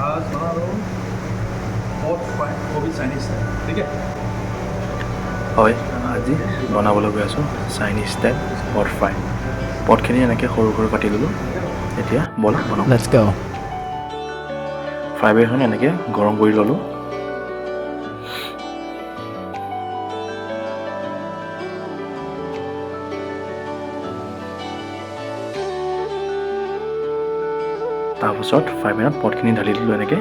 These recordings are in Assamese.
आज बना रहा हूँ पॉट फ्राई वो भी चाइनीज है ठीक है হয় আজি বনাবলৈ গৈ আছোঁ চাইনিজ ষ্টাইল পট ফ্ৰাই পটখিনি এনেকৈ সৰু সৰু কাটি ল'লোঁ এতিয়া বল বনাওঁ Let's go. ফ্ৰাই বেৰখন এনেকৈ গৰম কৰি ল'লোঁ তাৰপিছত ফ্ৰাই বেৰত পটখিনি ঢালি দিলোঁ এনেকৈ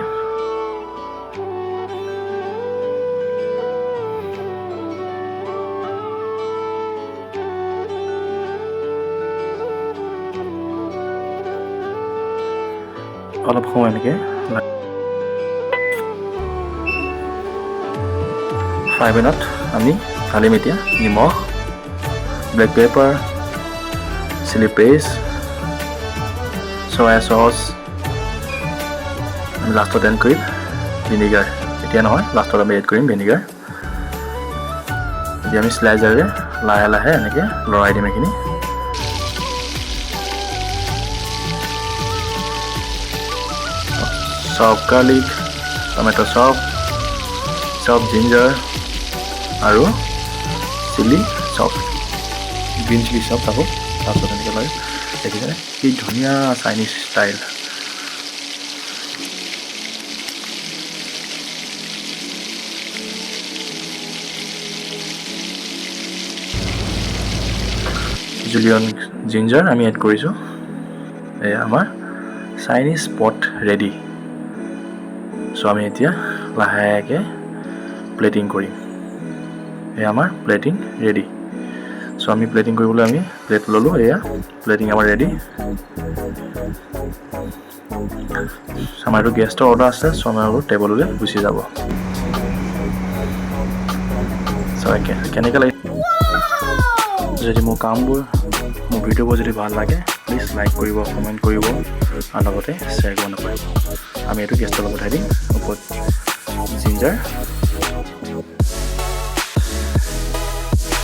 অলপ সময় এনেকৈ ফ্ৰাই পেনত আমি ঢালিম এতিয়া নিমখ black pepper chilli paste soya sauce আমি লাষ্টত এড কৰিম ভিনেগাৰ এতিয়া নহয় লাষ্টত আমি এড কৰিম ভিনেগাৰ এতিয়া আমি স্লাইচাৰেৰে লাহে লাহে এনেকৈ লৰাই দিম এইখিনি চপ গাৰ্লিক টমেটো চপ জিঞ্জাৰ আৰু চিলি চপ গ্ৰীণ চিলি চপ আকৌ তাৰপিছত এনেকৈ লৈ দেখিছেনে কি ধুনীয়া চাইনিজ ষ্টাইল জুলিয়ন জিঞ্জাৰ আমি এড কৰিছোঁ এয়া আমাৰ চাইনিজ পট ৰেডি চ' আমি এতিয়া লাহেকৈ প্লেটিং কৰিম এয়া আমাৰ প্লেটিং ৰেডি চ' আমি প্লেটিং কৰিবলৈ আমি প্লেট ল'লোঁ এয়া প্লেটিং আমাৰ ৰেডি আমাৰ এইটো গেষ্টৰ অৰ্ডাৰ আছে চ' আমাৰ আৰু টেবুললৈ গুচি যাব চ' কেনেকৈ লাগে যদি মোৰ কামবোৰ মোৰ ভিডিঅ'বোৰ যদি ভাল লাগে প্লিজ লাইক কৰিব কমেণ্ট কৰিব আৰু লগতে শ্বেয়াৰ কৰিব নকৰিব আমি এইটো গেষ্টৰ লগত পঠাই দিম ওপৰত জিঞ্জাৰ